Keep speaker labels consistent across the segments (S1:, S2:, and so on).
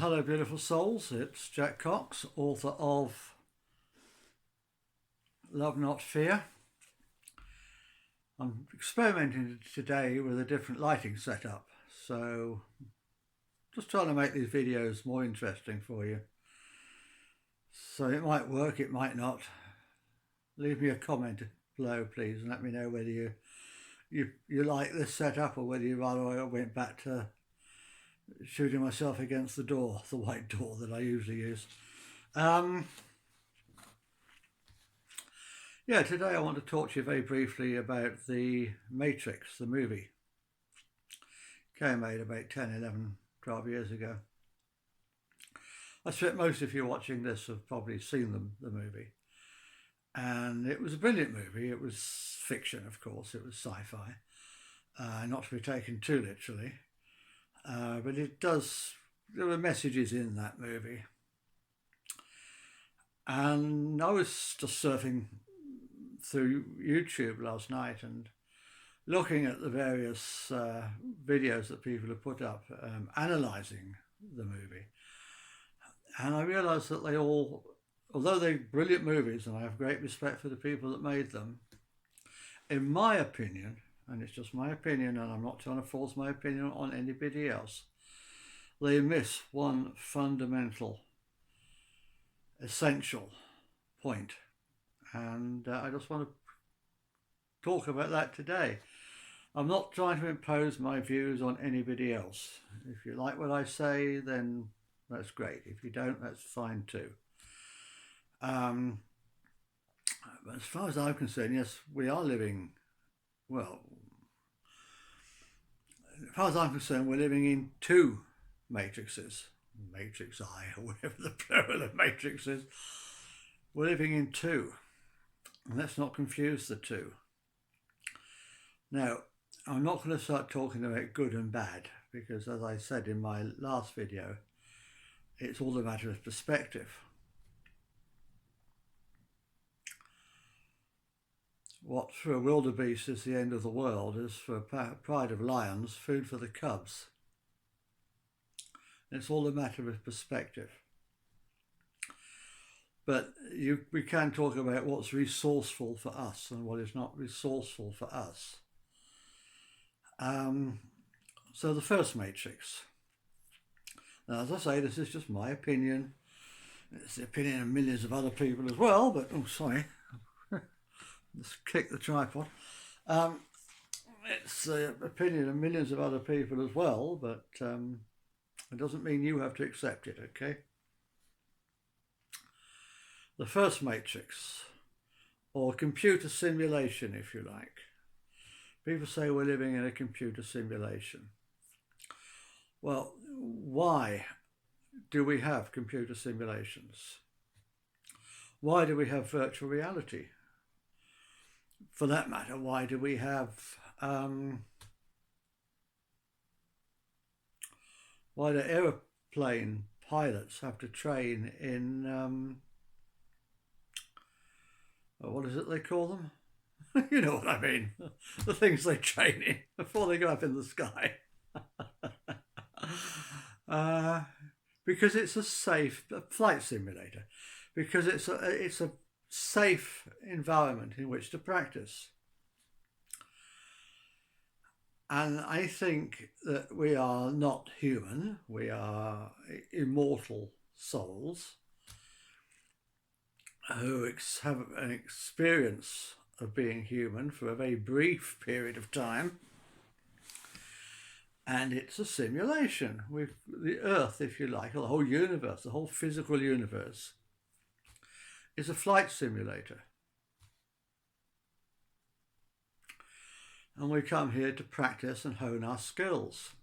S1: Hello beautiful souls, it's Jack Cox, author of Love Not Fear. I'm experimenting today with a different lighting setup, so just trying to make these videos more interesting for you. So it might work, it might not. Leave me a comment below please and let me know whether you like this setup or whether you rather I went back to shooting myself against the door, the white door that I usually use. Yeah, today I want to talk to you very briefly about The Matrix, the movie. Came out about 10, 11, 12 years ago. I suspect most of you watching this have probably seen the movie. And it was a brilliant movie. It was fiction, of course. It was sci-fi. Not to be taken too literally. But there were messages in that movie. And I was just surfing through YouTube last night and looking at the various videos that people have put up, analysing the movie. And I realised that they all, although they're brilliant movies and I have great respect for the people that made them, in my opinion, and it's just my opinion and I'm not trying to force my opinion on anybody else, they miss one fundamental, essential point. And I just want to talk about that today. I'm not trying to impose my views on anybody else. If you like what I say, then that's great. If you don't, that's fine too. But as far as I'm concerned, yes, we are living, well, as far as I'm concerned, we're living in two matrices. Matrix I, or whatever the plural of matrix is. We're living in two. And let's not confuse the two. Now, I'm not going to start talking about good and bad, because as I said in my last video, it's all a matter of perspective. What for a wildebeest is the end of the world is for a pride of lions food for the cubs. It's all a matter of perspective. But we can talk about what's resourceful for us and what is not resourceful for us. So the first matrix. Now, as I say, this is just my opinion. It's the opinion of millions of other people as well, but, oh, sorry. Let's kick the tripod. It's the opinion of millions of other people as well, but it doesn't mean you have to accept it, okay? The first matrix, or computer simulation, if you like. People say we're living in a computer simulation. Well, why do we have computer simulations? Why do we have virtual reality? For that matter, why do we have why do aeroplane pilots have to train in what is it they call them? You know what I mean. The things they train in before they go up in the sky. Because it's a safe flight simulator. Because it's a safe environment in which to practice. And I think that we are not human. We are immortal souls who have an experience of being human for a very brief period of time. And it's a simulation. The Earth, if you like, or the whole universe, the whole physical universe, is a flight simulator. And we come here to practice and hone our skills.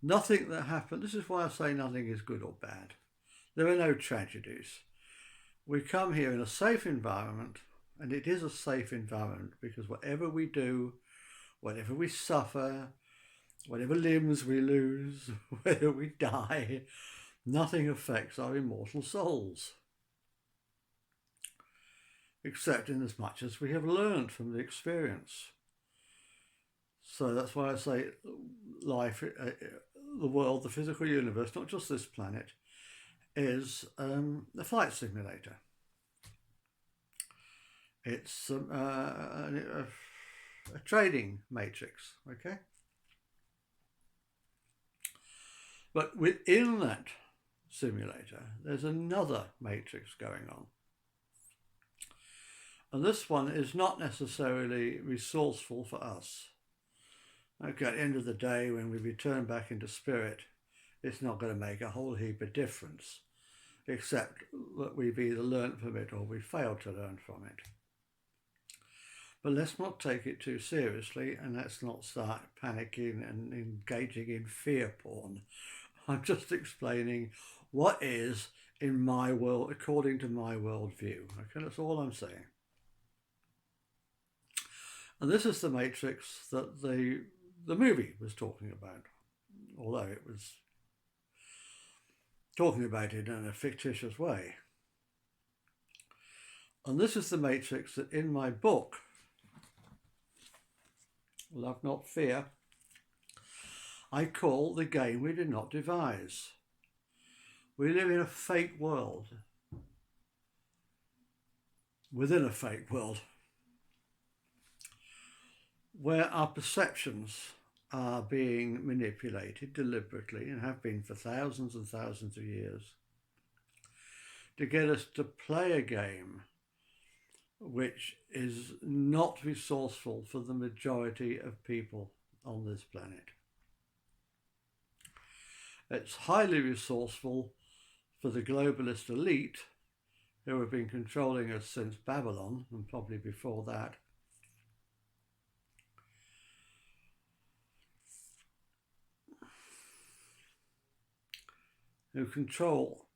S1: Nothing that happens, this is why I say nothing is good or bad. There are no tragedies. We come here in a safe environment, and it is a safe environment because whatever we do, whatever we suffer, whatever limbs we lose, whether we die, nothing affects our immortal souls. Except in as much as we have learned from the experience. So that's why I say life, the world, the physical universe, not just this planet, is a flight simulator. It's a trading matrix, okay? But within that simulator, there's another matrix going on. And this one is not necessarily resourceful for us. Okay, at the end of the day, when we return back into spirit, it's not going to make a whole heap of difference, except that we've either learned from it or we failed to learn from it. But let's not take it too seriously, and let's not start panicking and engaging in fear porn. I'm just explaining what is in my world, according to my worldview. Okay, that's all I'm saying. And this is the matrix that the movie was talking about, although it was talking about it in a fictitious way. And this is the matrix that in my book, Love Not Fear, I call the game we did not devise. We live in a fake world, within a fake world, where our perceptions are being manipulated deliberately, and have been for thousands and thousands of years, to get us to play a game which is not resourceful for the majority of people on this planet. It's highly resourceful for the globalist elite, who have been controlling us since Babylon, and probably before that. Who control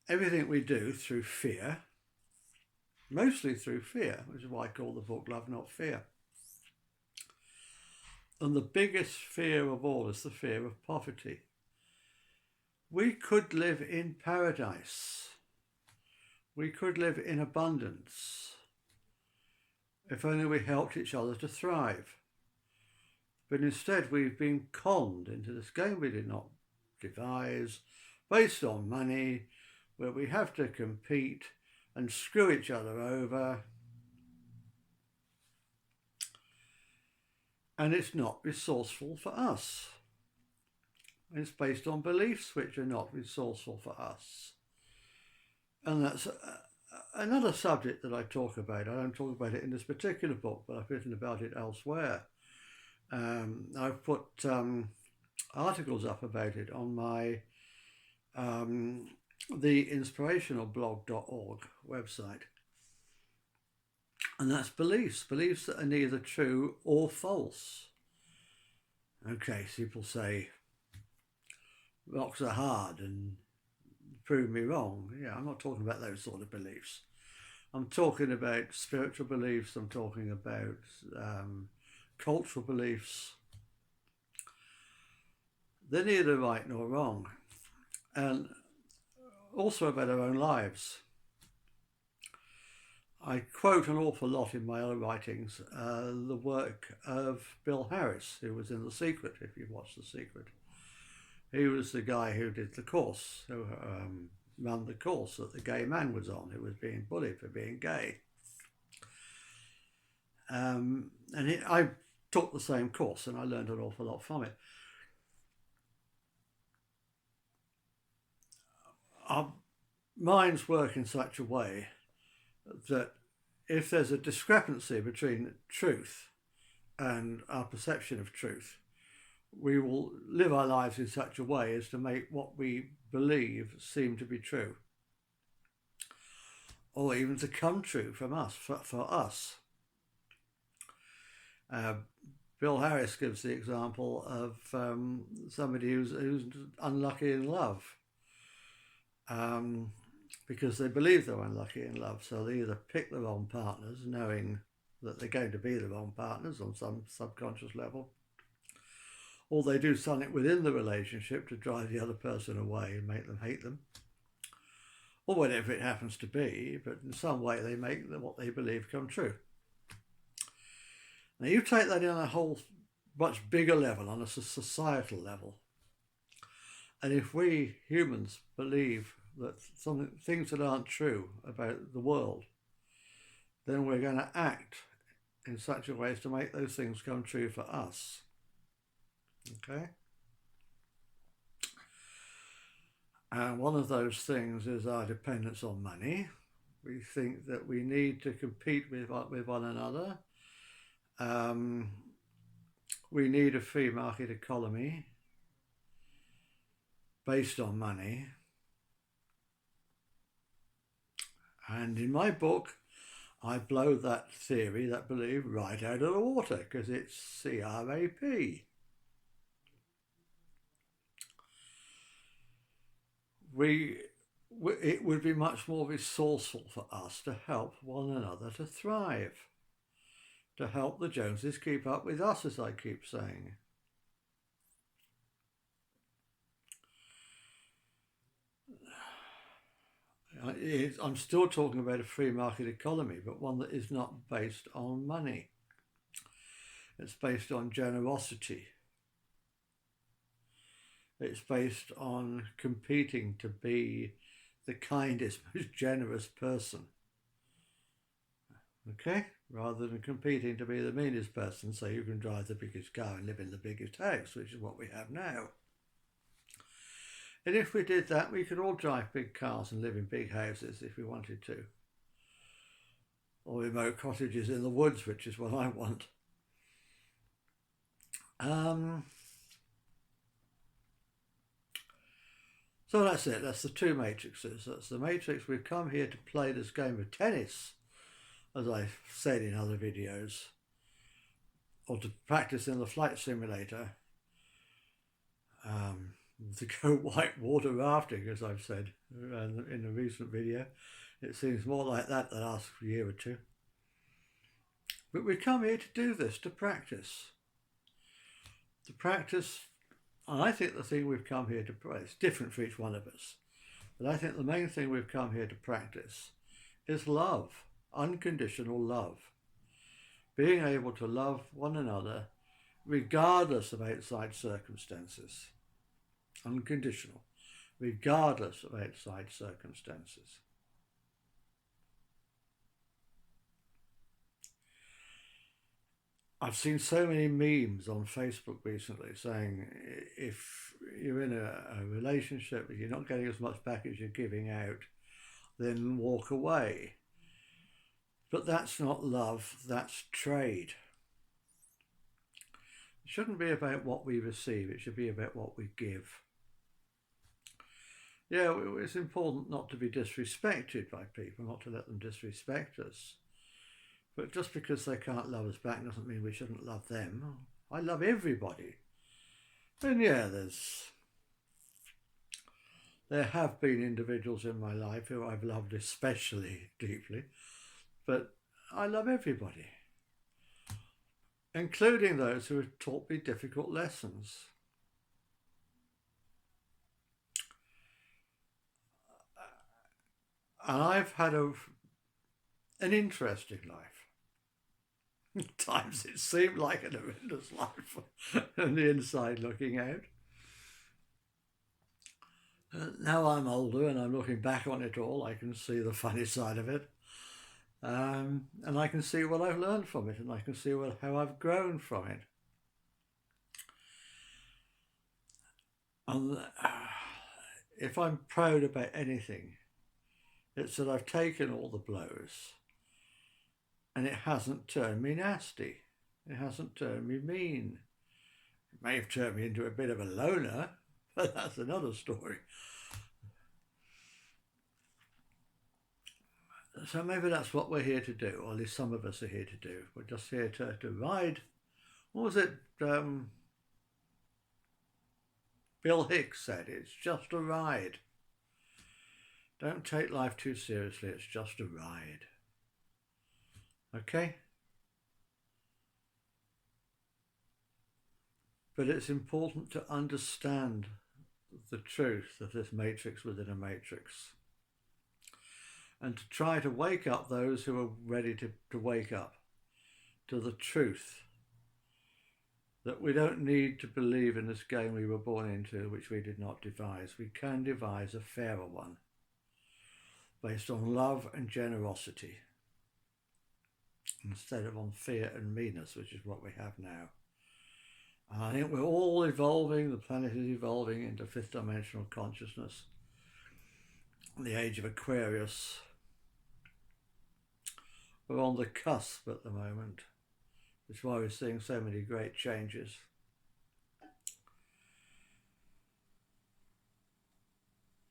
S1: everything we do through fear, mostly through fear, which is why I call the book Love Not Fear. And the biggest fear of all is the fear of poverty. We could live in paradise. We could live in abundance if only we helped each other to thrive. But instead we've been conned into this game we did not devise, based on money, where we have to compete and screw each other over. And it's not resourceful for us. It's based on beliefs which are not resourceful for us. And that's another subject that I talk about. I don't talk about it in this particular book, but I've written about it elsewhere. I've put articles up about it on my theinspirationalblog.org website. And that's beliefs that are neither true or false. Okay, so people say, rocks are hard and prove me wrong. Yeah, I'm not talking about those sort of beliefs. I'm talking about spiritual beliefs. I'm talking about cultural beliefs. They're neither right nor wrong. And also about our own lives. I quote an awful lot in my own writings the work of Bill Harris, who was in The Secret, if you've watched The Secret. He was the guy who did the course, who ran the course that the gay man was on, who was being bullied for being gay. I took the same course and I learned an awful lot from it. Our minds work in such a way that if there's a discrepancy between truth and our perception of truth, we will live our lives in such a way as to make what we believe seem to be true, or even to come true from us, for us. Bill Harris gives the example of somebody who's unlucky in love, because they believe they're unlucky in love, so they either pick the wrong partners, knowing that they're going to be the wrong partners on some subconscious level, or they do something within the relationship to drive the other person away and make them hate them, or whatever it happens to be, but in some way they make what they believe come true. Now you take that on a whole much bigger level, on a societal level. And if we humans believe that some things that aren't true about the world, then we're going to act in such a way as to make those things come true for us. Okay? And one of those things is our dependence on money. We think that we need to compete with one another. We need a free market economy based on money. And in my book, I blow that theory, that belief, right out of the water because it's CRAP. It would be much more resourceful for us to help one another to thrive, to help the Joneses keep up with us, as I keep saying. I'm still talking about a free market economy, but one that is not based on money. It's based on generosity. It's based on competing to be the kindest, most generous person. Okay? Rather than competing to be the meanest person so you can drive the biggest car and live in the biggest house, which is what we have now. And if we did that, we could all drive big cars and live in big houses if we wanted to. Or remote cottages in the woods, which is what I want. So that's it. That's the two matrices. That's the matrix we've come here to play this game of tennis, as I've said in other videos, or to practice in the flight simulator, to go whitewater rafting, as I've said in a recent video. It seems more like that the last year or two. But we come here to do this, to practice. To practice, and I think the thing we've come here to practice, it's different for each one of us, but I think the main thing we've come here to practice is love, unconditional love. Being able to love one another regardless of outside circumstances. Unconditional, regardless of outside circumstances. I've seen so many memes on Facebook recently saying if you're in a relationship and you're not getting as much back as you're giving out, then walk away. But that's not love, that's trade. It shouldn't be about what we receive, it should be about what we give. Yeah, it's important not to be disrespected by people, not to let them disrespect us. But just because they can't love us back doesn't mean we shouldn't love them. I love everybody. And yeah, there have been individuals in my life who I've loved especially deeply, but I love everybody, including those who have taught me difficult lessons. And I've had an interesting life. At times it seemed like an horrendous life on the inside looking out. Now I'm older and I'm looking back on it all, I can see the funny side of it. And I can see what I've learned from it, and I can see how I've grown from it. And if I'm proud about anything, it's that I've taken all the blows and it hasn't turned me nasty. It hasn't turned me mean. It may have turned me into a bit of a loner, but that's another story. So maybe that's what we're here to do, or at least some of us are here to do. We're just here to ride. What was it? Bill Hicks said, it's just a ride. Don't take life too seriously, it's just a ride. Okay? But it's important to understand the truth of this matrix within a matrix, and to try to wake up those who are ready to wake up to the truth that we don't need to believe in this game we were born into, which we did not devise. We can devise a fairer one based on love and generosity instead of on fear and meanness, which is what we have now. And I think we're all evolving, the planet is evolving into fifth dimensional consciousness, the age of Aquarius. We're on the cusp at the moment, which is why we're seeing so many great changes.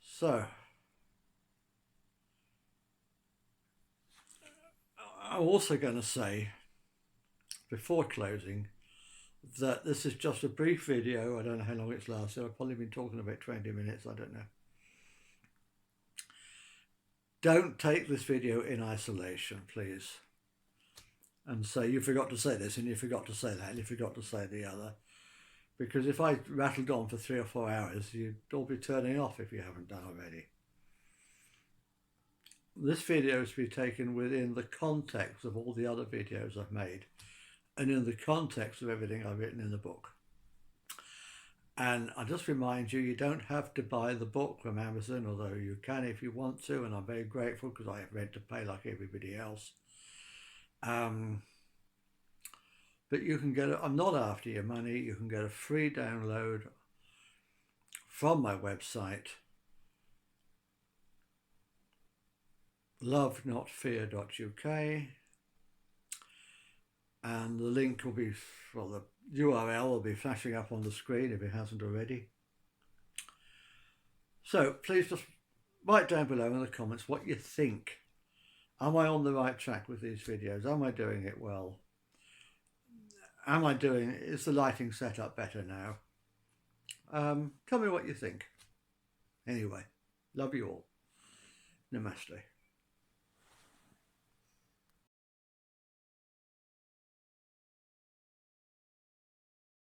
S1: So, I'm also going to say, before closing, that this is just a brief video. I don't know how long it's lasted. I've probably been talking about 20 minutes, I don't know. Don't take this video in isolation, please, and say you forgot to say this and you forgot to say that and you forgot to say the other. Because if I rattled on for 3 or 4 hours, you'd all be turning off if you haven't done already. This video is to be taken within the context of all the other videos I've made and in the context of everything I've written in the book. And I just remind you, you don't have to buy the book from Amazon, although you can if you want to, and I'm very grateful because I have rent to pay like everybody else. But you can get it, I'm not after your money, you can get a free download from my website, lovenotfear.uk, and the link will be, well, the URL will be flashing up on the screen if it hasn't already. So please just write down below in the comments what you think. Am I on the right track with these videos? Am I doing it well? Is the lighting set up better now? Tell me what you think. Anyway, love you all. Namaste.